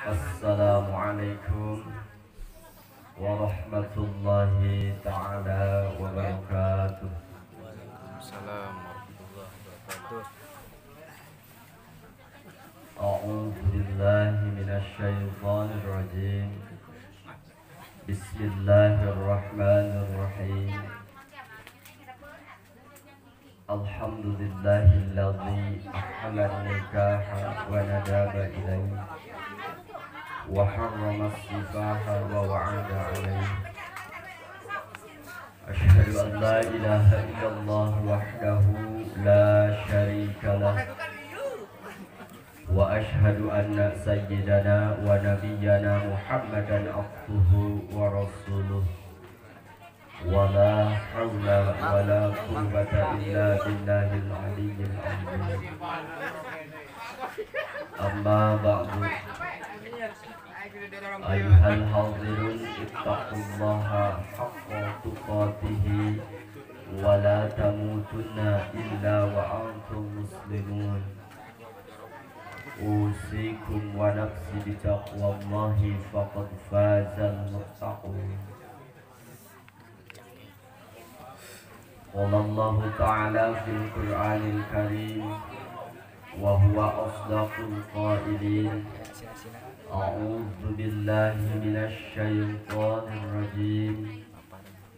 Assalamualaikum warahmatullahi ta'ala wabarakatuh. Waalaikumsalam warahmatullahi wabarakatuh. A'udzu billahi minasy syaithanir rajim. Bismillahirrahmanirrahim. Alhamdulillahilladzi ahalla nikaha wa nadaba ilaihi wa harrama sifaha wa wa'ada alaihi. Asyhadu an la ilaha illallah wahdahu la syarika lah wa asyhadu anna sayyidana wa nabiyyana Muhammadan abduhu wa rasuluh. Wala hawla wala quwwata illa billahil aliyyil azim. Amma ba'du. Ayyuhal hadirun ittaqullaha haqqa tuqatih wa la tamutunna illa wa antum muslimun. Usikum wa nafsi bitaqwallahi faqad fazal muttaqun. Qala Allah Ta'ala fil Qur'anil Karim wa huwa asdaqul qailin. A'udzu billahi minasy syaithanir rajim.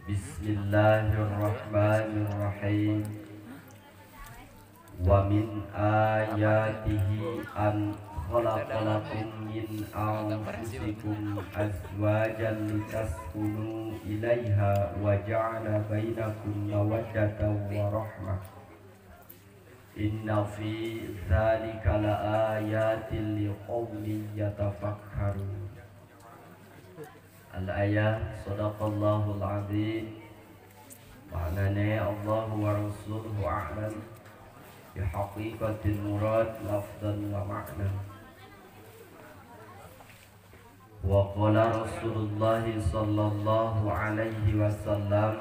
Bismillahirrahmanirrahim. Wa min ayatihi an khalaqalakum min anfusikum azwajan litaskunu ilaiha wa ja'ala bainakum mawaddatan wa rahmah. Inna fi dzalika laayatin liqaumin yatafakkarun. Al-ayah sadaqallahul azim. Maknanya Allah wa rasuluhu a'lam bihaqiqatil murad lafdan wa ma'nan. Wa qala Rasulullah sallallahu alaihi wasallam,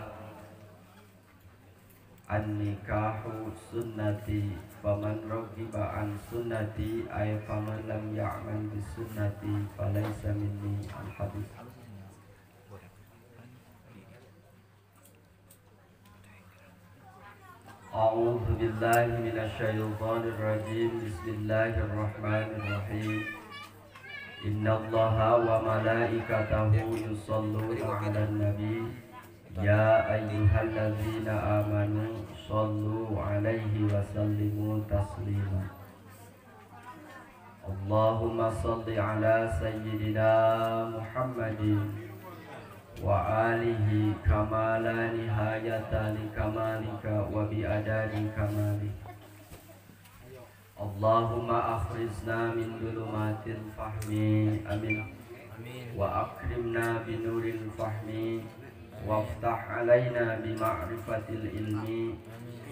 an-nikahu sunnati faman raghiba an sunnati ay faman lam ya'mal bis sunnati falaysa minni. Al-hadis. A'udzu billahi minasy syaithanir rajim. Bismillahirrahmanirrahim. Innallaha wa malaikatahu yusholluna 'alan nabi ya ayyuhalladzina amanu shollu 'alaihi wa sallimu taslima. Allahumma shalli 'ala sayyidina Muhammadin wa alihi kama la nihayata li kamalika wa bi adadi kamalik. Allahumma akhrijna min dhulumatil fahmi amin wa akrimna bi nuril fahmi waftah alaina bi ma'rifatil ilmi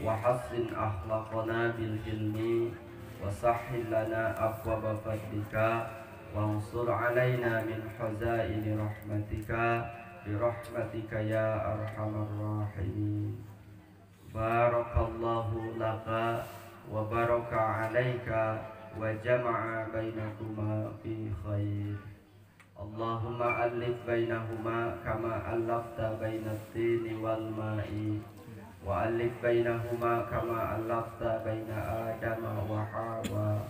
wa hassin akhlaqana bil hilmi wa sahhil lana abwaba fadlika wansur alaina min khazaini rahmatika bi rahmatika ya arhamar rahimin. Barakallahu laka wa baraka alaika wa jama'a bainakuma fi khair. Allahumma alif bainahuma kama allafta bainat tini wal ma'i wa alif bainahuma kama allafta baina adama wa hawa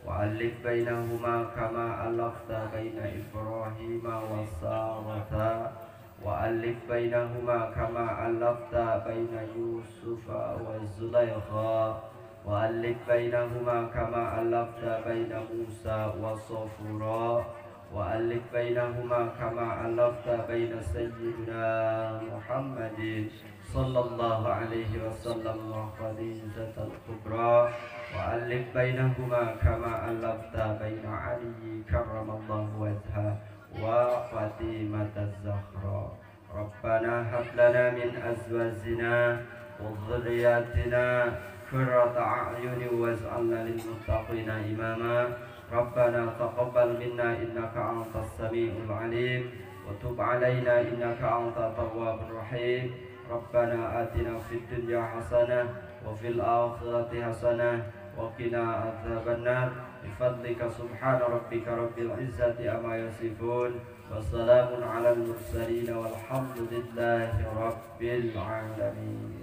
wa alif bainahuma kama allafta baina ibrahima wa sarata wa alif bainahuma kama allafta baina yusufa wa zulaikha wa alif bainahuma kama alafta baina Musa wa Safura wa alif bainahuma kama alafta baina sayyidina Muhammadin sallallahu alaihi wasallam wa Khadijatul Kubra wa alif bainahuma kama alafta baina Ali karramallahu wajha wa Fatimah az-Zahra. Rabbana hab lana min azwajina wa dhurriyyatina qurrata a'yuni waj'alna lil muttaqina imama. Rabbana taqabbal minna innaka antas samiul alim wa tub alaina innaka antat tawwabur rahim. Rabbana atina fid dunya hasanah wa fil akhirati hasanah wa qina adzabannar bifadlika subhana rabbika rabbil izzati amma yasifun wa salamun alal mursalin walhamdulillahi rabbil alamin.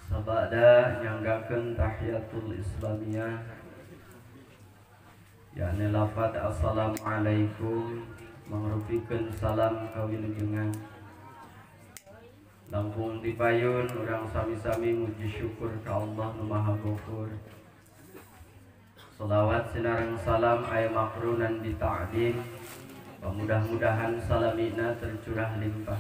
Sabada nyanggakeun tahiyatul islamiyah yakni lafaz assalamualaikum mangrupikeun salam kawilujengan. Langkung dipayun urang sami-sami muji syukur ka Allah nu Maha Ghafur. Shalawat sinareng salam aya makrunan di ta'dim. Mudah-mudahan salamina tercurah limpah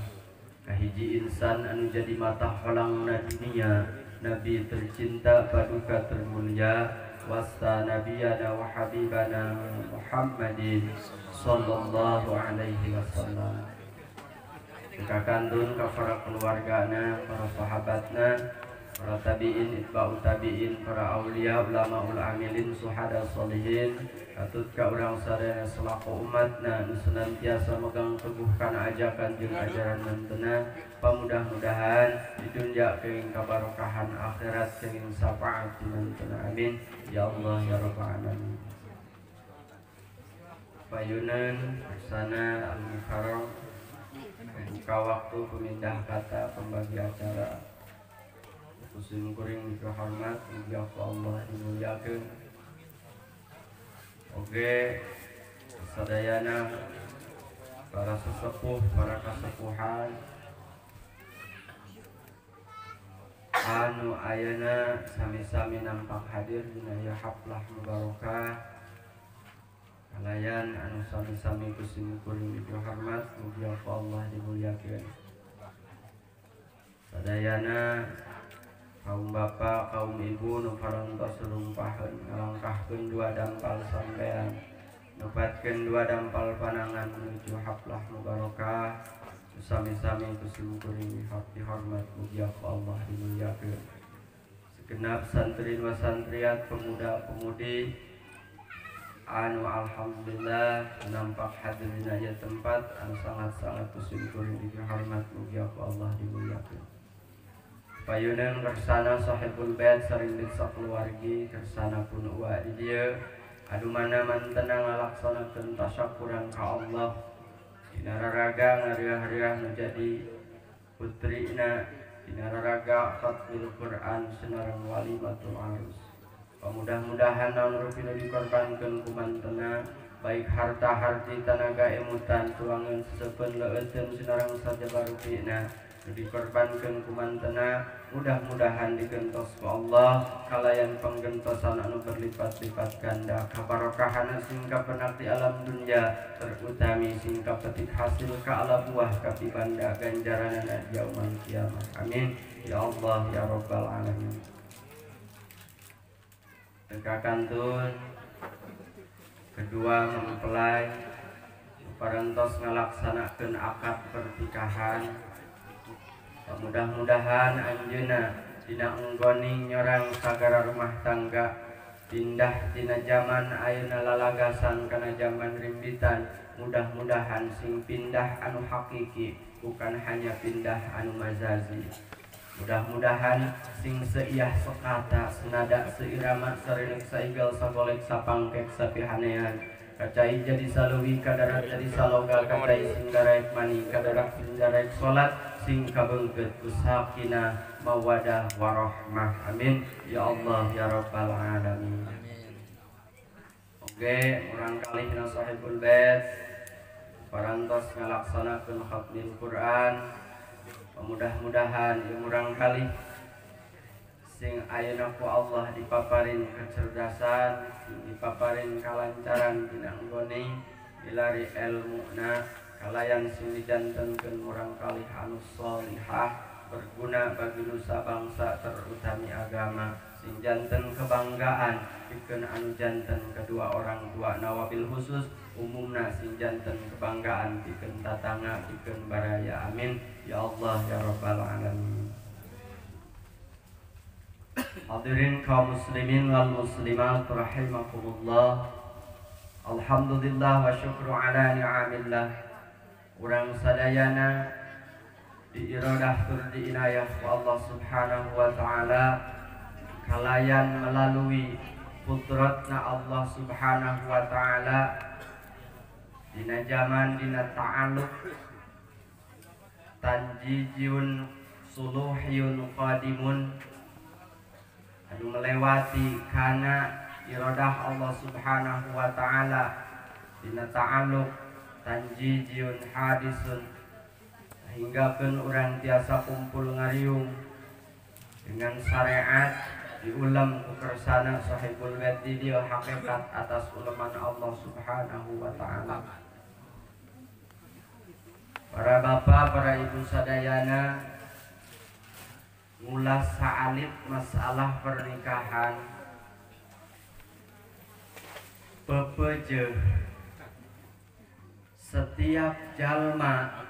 kahiji insan anu jadi mata holangna dunia, nabi tercinta paduka termulia wasta nabiyana wa habibana Muhammadin sallallahu alaihi wasallam. Kakandun ka para keluargana, para sahabatna, para tabi'in, itba'u tabi'in, para aulia, ulama ul amilin, suhada solihin, katut ka urang sadaya selaku umatna nu senantiasa megang teguh kana ajakan jeung ajaran mantena. Pamudah-mudahan di dunya kenging kabarokahan, akhirat kenging syafaat mantena. Amin ya Allah ya rabbal alamin. Payunan bersana al-mukarram membuka waktu pemindah kata pembagi acara. Muslim kuring dihormat, mugia Allah dimuliakeun. Oge sadayana para sesepuh, para kasepuhan anu ayeuna sami-sami nampak hadir dina ieu haflah mubarakah. Kalayan anu sami-sami kusim kuring dihormat, mugia Allah dimuliakeun. Sadayana kaum bapak, kaum ibu nu parantos rumpaheun ngalangkahkeun dua dampal sampean, nepatkeun dua dampal panangan menuju haflah mubarakah. Sami-sami kusim kuring dihormat, mugia Allah dimuliakeun. Segenap santri wa santriat, pemuda-pemudi anu alhamdulillah nampak hadir dina ieu tempat anu sangat-sangat kusim kuring dihormat, mugia Allah dimuliakeun. Payunan kersana sahibul bait sarindik sakeluargi kersana pun uwa di dieu adu mana mantena ngalaksanakeun tasyakuran ka Allah dina raraga ngariah-riah nu jadi putrina, dina raraga khatmil Quran sinareng walimatul arus. Mudah-mudahan naon rupi nu dikorbankeun ku mantena baik harta harti tanaga emutan tuangan sesepen leueteun sinareng sajaba rupina nu dikorbankeun ku mantena, mudah-mudahan digentos ku Allah kalayan penggentosan anu berlipat-lipat ganda, kabarokahan singka penak di alam dunya, terutami singka petik hasil ka ala buah kapibanda ganjaranana yaumul kiamah. Amin ya Allah ya rabbal alamin. Kakantun kedua mempelai parantos ngalaksanakeun akad pernikahan. Mudah-mudahan anjeunna dina enggoning nyorang sagara rumah tangga pindah tina zaman ayeuna lalagasan kana zaman rimbitan. Mudah-mudahan sing pindah anu hakiki, bukan hanya pindah anu majazi. Mudah-mudahan sing seiah sekata, senada seirama, sarinek saigal, sagolek sapangkek sapihanean, kacai jadi saluwi, kadarat jadi saloga, kacai sing darek mani, kadarat sing darek solat, sing kabeungkeut kusakina mawadah warahmah. Amin ya Allah ya rabbal alamin. Oke, urang kalihna sahibul bait parantos ngalaksanakeun khatmil Quran. Mudah-mudahan urang kali sing ayeuna ku Allah dipaparin kecerdasan, dipaparin kalancaran dina anggone milari ilmuna, kalayan sing dijantenkeun urang kalih anu sholihah berguna bagi nusa bangsa terutami agama, sing janten kebanggaan pikeun anu janten kedua orang tua nawabil khusus umumna sing janten kebanggaan pikeun tatangga pikeun baraya. Amin ya Allah ya rabbal alamin. Hadirin kaum muslimin wal muslimat rahimakumullah. Alhamdulillah wa syukru ala ni'amillah. Urang sadayana diiradah tur diinayah ku Allah Subhanahu wa taala kalayan melalui putratna Allah Subhanahu wa taala dina zaman dina ta'alluq tanjijun suluhiyun qadimun anu melewati kana iradah Allah Subhanahu wa taala dina ta'alluq tanjijun hadisun hingga orang tiasa kumpul ngariung dengan syariat diulam ku kersana sahibul wadi dia hakikat atas uleman Allah Subhanahu wa taala. Para bapak, para ibu sadayana, ngulas sa'alib masalah pernikahan pepeje setiap jalma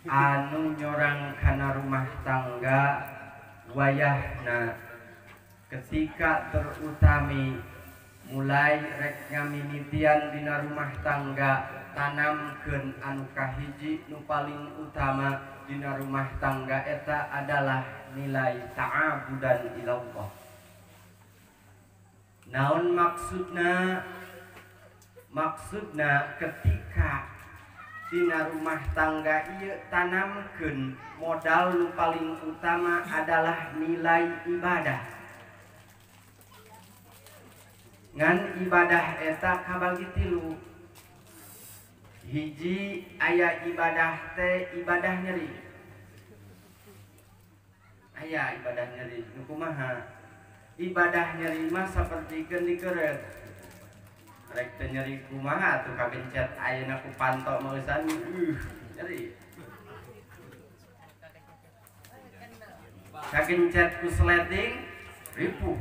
anu nyorang kana rumah tangga wayahna ketika terutami mulai rek ngaminitian dina rumah tangga tanamkeun anu kahiji nu paling utama dina rumah tangga eta adalah nilai ta'abudan ilallah. Naon maksudna ketika dina rumah tangga ieu tanamkeun modal nu paling utama adalah nilai ibadah. Ngan ibadah eta kabagi tilu. Hiji aya ibadah teh ibadah nyeri. Aya ibadah nyeri nu kumaha? Ibadah nyeri mah sapertikeun dikeureut. Rek teu nyeri kumaha atuh kabencet ayeuna ku panto meusan nyeri. Kagencet ku sleting ripuh.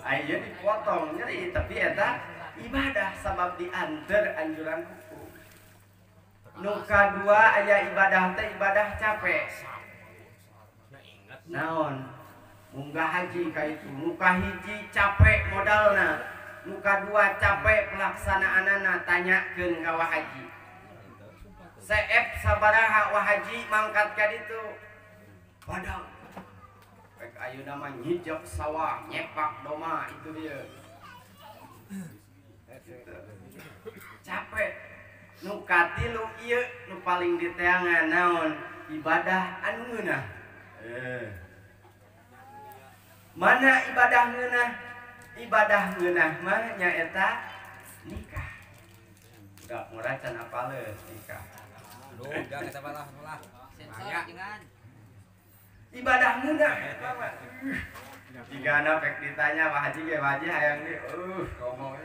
Ayeuna dipotong nyeri tapi eta ibadah sabab dianteur anjuran hukum. Nu kadua aya ibadah teh ibadah capek. Naon? Munggah haji ka itu. Nu kahiji capek modalna. Nu kadua capek pelaksanaanana tanyakeun ka wahaji. Seep sabaraha wahaji mangkat ka ditu. Padang. Rek ayeuna mah nyijok sawah, nyepak doma itu dia. Capek. Nu katilu ieu nu paling diteangan naon? Ibadah anu ngeunah. Mana ibadah ngeunah? Ibadah ngeunah mah nyaeta nikah. Udah nguracan apaleun nikah. Aduh, jangan sabalah. Sensor jangan. Ibadah ngeunah. Jigana pek ditanya Pak Haji ge Haji hayang di ngomong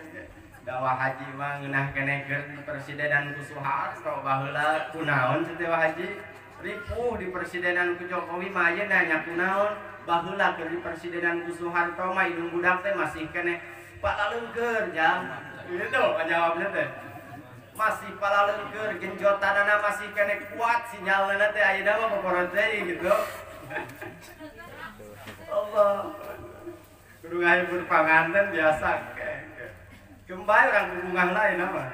da Haji mah ngeunah kenekeun presidenan ku Soeharto baheula kunaon teh Haji ripuh di presidenan ku Jokowi mah ayeuna nya kunaon baheula keur di presidenan ku Soeharto mah hidung budak teh masih keneh palaleungkeun jang itu jawabna teh masih palaleungkeun genjotanana masih keneh kuat sinyalna teh ayeuna mah poporon teh gitu. Allah kudu ngahibur panganten biasa kembali orang hubungan lain apa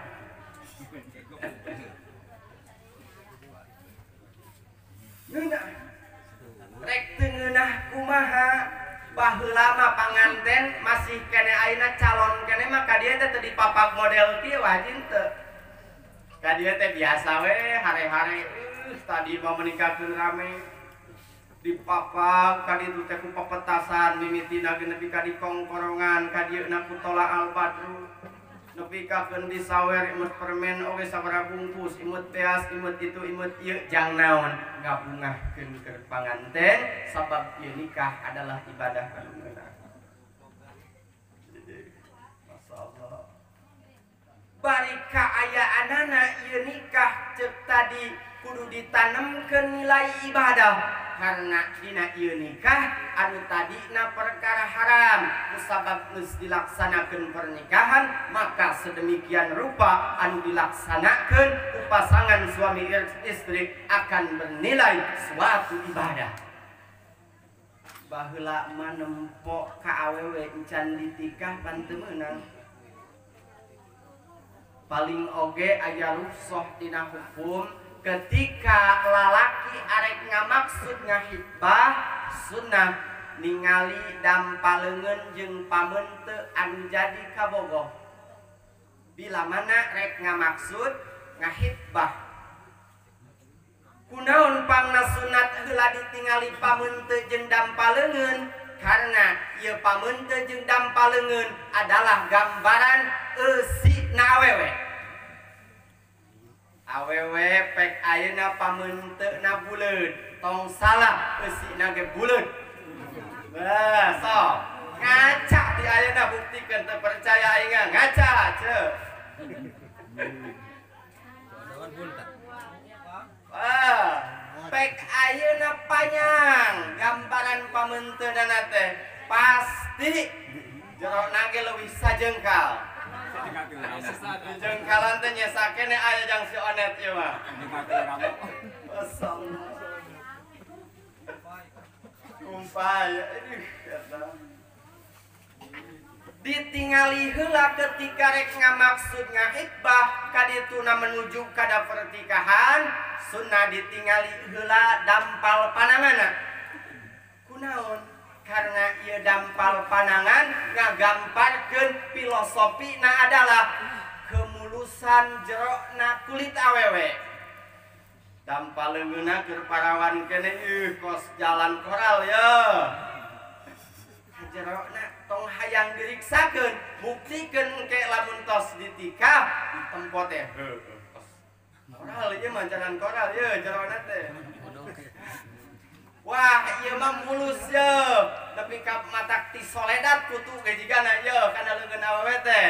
ngeunah rek teu ngeunah kumaha baheula mah panganten masih kene ayeuna calon kene mah ka dieu teh dipapak model kieu wajin teu ka dieu teh biasa we hare-hare tadi mau menikahkeun rame dipapak ka ditu teh ku pepetasan mimitina ge nepi ka dikongkorongan ka dieuna ku tola al badru nepi ka keun disawer imut permen oge sabaraha bungkus imut beas imut itu imut ieu jang naon ngabungahkeun keur panganten sabab ieu nikah adalah ibadah anu ngeunah. Masyaallah. Bari kaayaanana ieu nikah ceuk tadi kudu ditanamkeun nilai ibadah. Karena dina ieu nikah anu tadina perkara haram kusabab geus dilaksanakeun pernikahan maka sedemikian rupa anu dilaksanakeun ku pasangan suami istri akan bernilai suatu ibadah. Baheula mah nempo ka awewe encan ditikah pan teu meunang. Paling oge aya rukhsah dina hukum ketika lalaki arek ngamaksud ngahibah sunnah ningali dampaleungeun jeung pamenteun anu jadi kabogoh. Bila mana rek ngamaksud ngahibah kunaon pangna sunat heula ditingali pamenteun jeung dampaleungeun karena ieu pamenteun jeung dampaleungeun adalah gambaran eusina awewe. Awewe pek ayeuna pamenteuna buleud tong salah eusina ge buleud. Nah, sok ngaca di ayeuna buktikeun teu percaya aing ngaca ceuk. Pek ayeuna panjang gambaran pamenteunana teh pasti jerona ge leuwih sajengkal. Jengkalan teh nya sakene aya jang si onet ieu mah. Kumpay ditingali heula ketika rek ngamaksud ngahibah kadituna menuju kada pernikahan sunnah ditingali heula dampal pananganna. Kunaon? Karena ieu dampal panangan ngagamparkeun filosofina adalah kemulusan jerona kulit awewe. Dampaleungeunna keur parawan keneh kos jalan koral ya. Jerona tong hayang diriksakeun, buktikeun engke lamun tos ditikah ditempo teh. Koral ieu mah jalan koral ye jerona teh. Wah, ieu mah mulus ye. Tapi ka matak ti soledad kutu ge jigana ye kana leungeun awewe teh.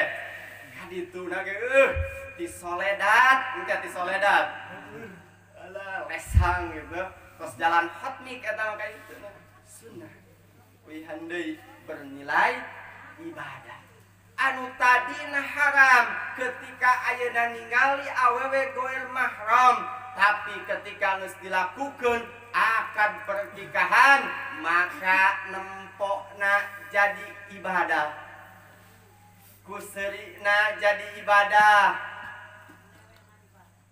Kadituna ge ti soledad, engke ti soledad. Alah, lesang gitu. Kos jalan hotmik eta mah kaituna. Sunnah. Wihan deui bernilai ibadah. Anu tadina haram ketika ayeuna ningali awewe goer mahram, tapi ketika geus dilakukeun akad pernikahan maka nempokna jadi ibadah, kuserina jadi ibadah,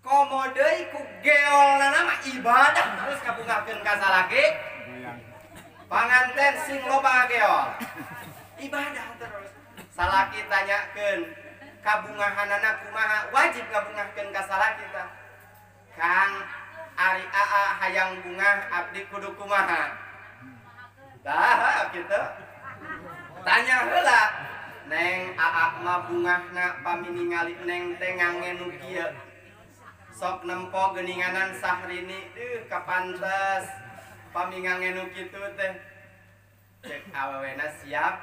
komodei ku geolna nama ibadah terus kabungahkeun ka salaki panganten sing loba geol ibadah terus. Salaki tanyakeun kabungahanana kumaha wajib ngabungahkeun ka salaki tah. Kang ari aa hayang bunga abdi kudu kumaha? Tah kitu. Tanya heula. Neng aa mah bungahna pami ningali neng teh ngangenu kieu. Sok nempo geuninganan Sahrini kapantes pami ngangenu kitu teh. Cek awewena siap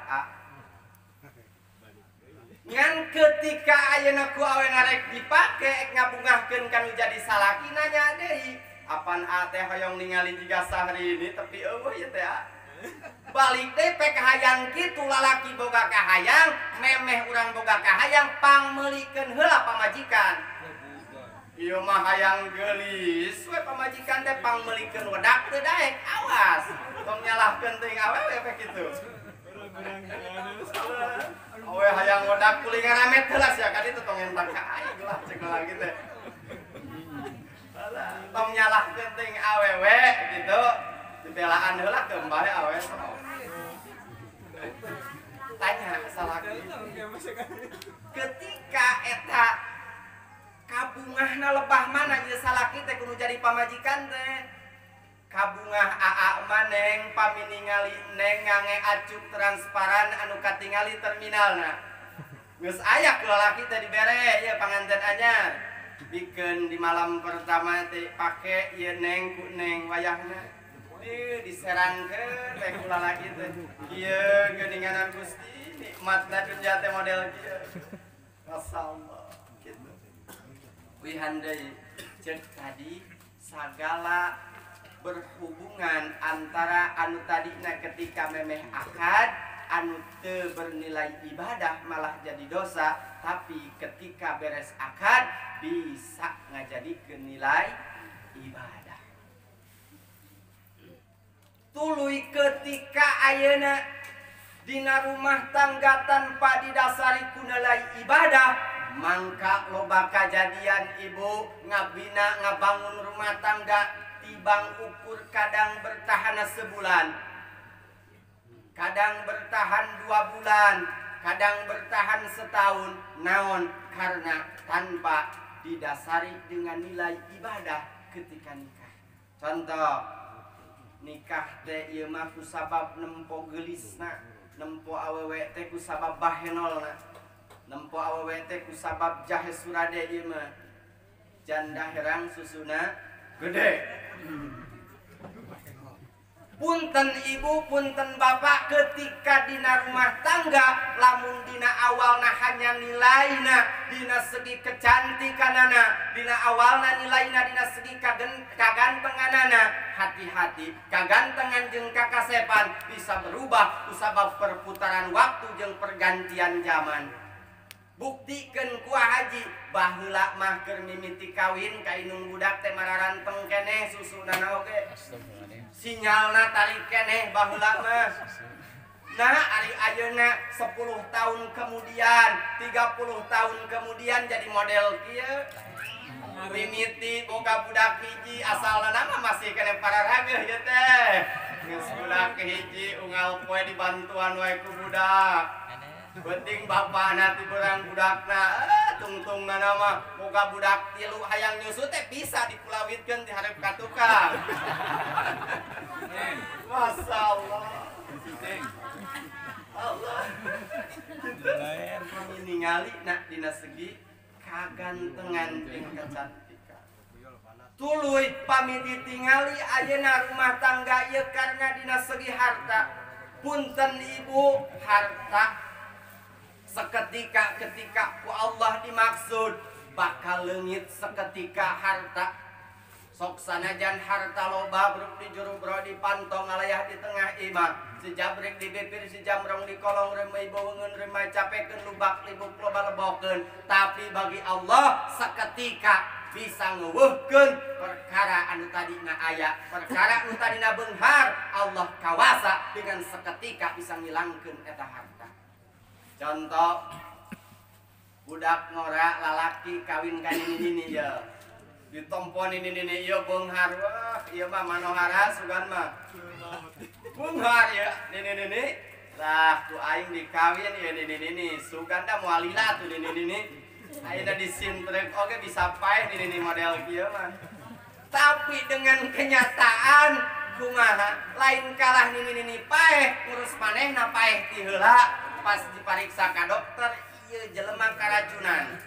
ngan ketika ayeuna ku aweuna rek dipake ngabungahkeun kanu jadi salaki nanya deui apan teh hoyong ningali jiga Sahrini tapi eueuh ieu teh balik teh pek hayang kitu lalaki boga kahayang memeh urang boga kahayang pangmeulikeun heula pamajikan. Ieu mah hayang geulis we pamajikan teh pangmeulikeun wedak teu daek awas tong nyalahkeun teuing awewe pek kitu. Awe hayang wedak kulingan amet heula sia ka ditu tong entak ka aing lah cek lagi teh. Tong nyalahkeun teuing awewe gitu. Dibelaan heula kembali awewe. Tanya salaki. Ketika eta kabungahna lebah mana ieu salaki teh kudu jadi pamajikan teh. Kabungah aa maneng pami ningali neng ngange acuk transparan anu katingali terminalna. Geus aya ku lalaki teh dibere ieu panganten anyar. Bikeun di malam pertama teh pake ieu neng ku neng wayahna. Diserangkeun teh ku lalaki teh. Ieu geuninganan Gusti nikmatna dunya teh model kieu. Masyaallah kitu. Wihan deui ceuk tadi sagala berhubungan antara anu tadina ketika memeh akad anu teu bernilai ibadah malah jadi dosa, tapi ketika beres akad bisa ngajadikeun nilai ibadah. Tuluy ketika ayeuna dina rumah tangga tanpa didasari ku nilai ibadah mangka loba kajadian ibu ngabina ngabangun rumah tangga tibang ukur kadang bertahan sebulan, kadang bertahan 2 bulan, kadang bertahan setahun. Naon? Karena tanpa didasari dengan nilai ibadah ketika nikah. Contoh, nikah teh ieu mah kusabab nempo geulisna, nempo awewe teh kusabab bahenolna, nempo awewe teh kusabab jahe surade ieu mah. Janda herang susuna gede. Punten ibu, punten bapak, ketika dina rumah tangga lamun dina awalna hanya nilaina dina segi kecantikanana, dina awalna nilaina dina segi kagantenganana, hati-hati kagantengan jeung kakasepan bisa berubah kusabab perputaran waktu jeung pergantian zaman. Buktikeun ku haji baheula mah keur mimiti kawin ka inung budak teh mararanteng keneh susuna oge. Sinyalna tarik keneh baheula mah. Nah, ari ayeuna 10 tahun kemudian, 30 tahun kemudian jadi model kieu. Mimiti boga budak hiji asalna mah masih keneh pararaga ieu teh. Geus budak hiji unggal poe dibantuan wae ku budak. Penting bapak nanti berang budakna, tungtungna nama boga budak 3 hayang nyusu teh bisa dipulawitkeun di hareup ka tukang. Masya Allah. Allah. Kami ningali nak dina segi kagantengan jeung kecantikan. Tuluy pami ditingali ayeuna rumah tangga ieu karena dina segi harta. Punten ibu, harta seketika ketika ku Allah dimaksud bakal leungit seketika harta. Sok sanajan harta loba bruk di juru bro di pantong ngalayah di tengah imah, sejabrek di bibir si jamrong di kolong remai bawengeun remai capekeun lubak libuk loba lebokeun, tapi bagi Allah seketika bisa ngeuweuhkeun perkara anu tadina aya, perkara anu tadina beunghar, Allah kawasa dengan seketika bisa ngilangkeun eta harta. Contoh, budak ngora lalaki kawin ka nini ya, ditompo nini ieu beunghar, wah ieu mah manohara sugan mah beunghar ya nini lah tu aing dikawin ya nini sugan da moal lila tu nini ayeuna disintrek oge bisa paeh nini model kieu mah. Tapi dengan kenyataan kumaha lain kalah nini paeh ngurus manehna paeh ti heula. Pas dipariksa ka dokter, ieu jelema karacunan.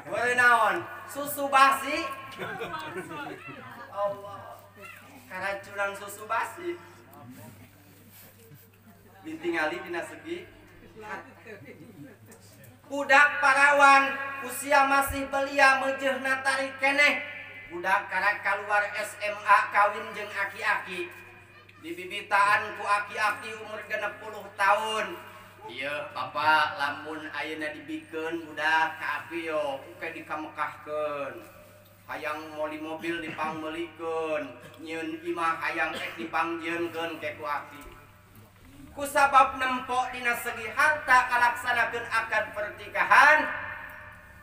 Boleh naon? Susu basi. Allah. Karacunan susu basi. Ditingali dina segi budak parawan usia masih belia meujeuhna tarik keneh. Budak karek kaluar SMA kawin jeung aki-aki. Dibibitaan ku aki-aki umur 60 tahun. Iya bapak lamun ayeuna dibikeun budak ka api yo uke dikamekahkeun. Hayang moli mobil dipangmeulikeun, nyieun imah hayang dipangjieunkeun ke ku aki. Ku sabab nempo dina segi harta kalaksanakeun akad pertikahan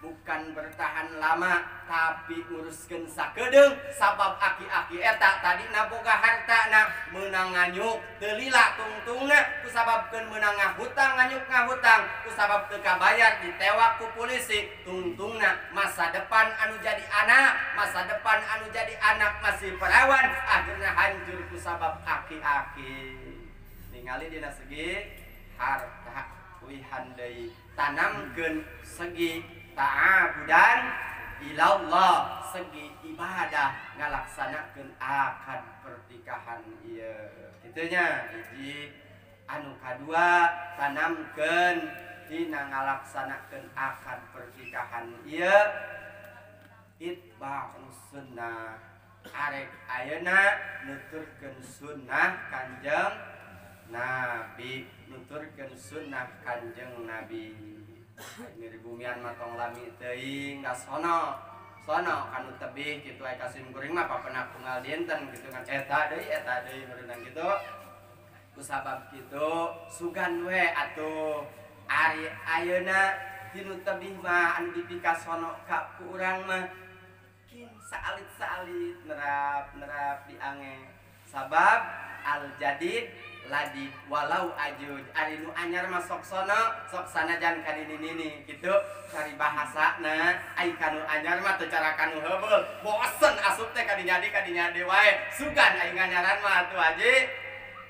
bukan bertahan lama tapi nguruskeun sakedeung sabab aki-aki eta tadi boga hartana meunang nganyuk teu lila tungtungna kusababkeun meunang ngahutang nganyuk ngahutang kusabab teu kabayar ditewak ku polisi tungtungna masa depan anu jadi anak masih perawan akhirnya hancur kusabab aki-aki. Ningali dina segi harta wihan deui tanamkeun segi ta'abudan ilallah segi ibadah ngalaksanakeun akad pertikahan ieu kitunya. Hiji anu kadua tanamkeun dina ngalaksanakeun akad pertikahan ieu itba'us sunnah, arek ayeuna nuturkeun sunnah Kanjeng Nabi, nuturkeun sunnah Kanjeng Nabi. Ini bumian matong lami teuing da sono kanu tebih kitu aya kasim kuring mah papenah tunggal dinten kitu kan eta deui meureunang kitu. Kusabab kitu sugan we atuh ari ayeuna tinu tebih mah anu dipikasono ka ku urang mah kin saalit-saalit nerap diange sabab al jadid ladid walau ajuj ari nu anyar mah sok sono sok sanajan ka nini kitu cari bahasana ai kanu anyar mah teu cara kanu heubeul bosen asup teh ka dinya wae sugan ai nganyaran mah atuh aji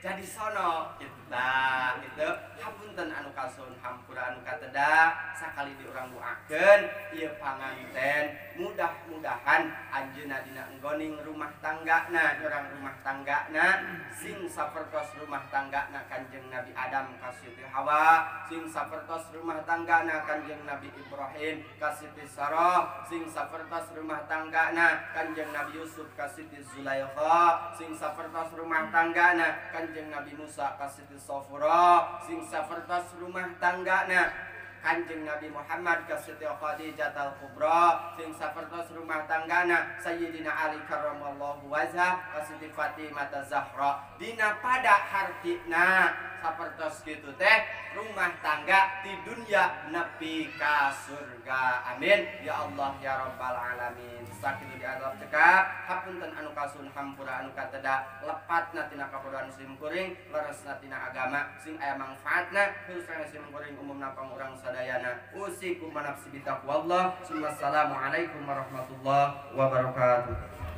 jadi sono kitu tah kitu hapunten anu kasun hampura anu kateda sakali di urang doakeun ieu panganten mudah-mudahan anjeunna dina enggoning rumah tanggana urang rumah tanggana sing sapertos rumah tanggana Kanjeng Nabi Adam ka Siti Hawa sing sapertos rumah tanggana Kanjeng Nabi Ibrahim ka Siti Sarah sing sapertos rumah tanggana Kanjeng Nabi Yusuf ka Siti Zulaikha sing sapertos rumah tanggana Kanjeng Nabi Musa ka Siti Safura sing sapertos rumah tanggana Kanjeng Nabi Muhammad ka Siti Khadijah al-Kubra sing sapertos rumah tanggana Sayyidina Ali karramallahu wajhah ka Siti Fatimah Zahra dina pada hartina sapertos kitu teh rumah tangga di dunia nepi ka surga amin ya Allah ya rabbal alamin sakitu diadab cekap hapunten anu kasun hampura anu kateda lepatna tina kabodohan sim kuring leresna tina agama sing aya manfaatna khususna sim kuring umumna pangurang sadayana usikum manafsi bitaqwallah summa assalamu alaikum warahmatullahi wabarakatuh.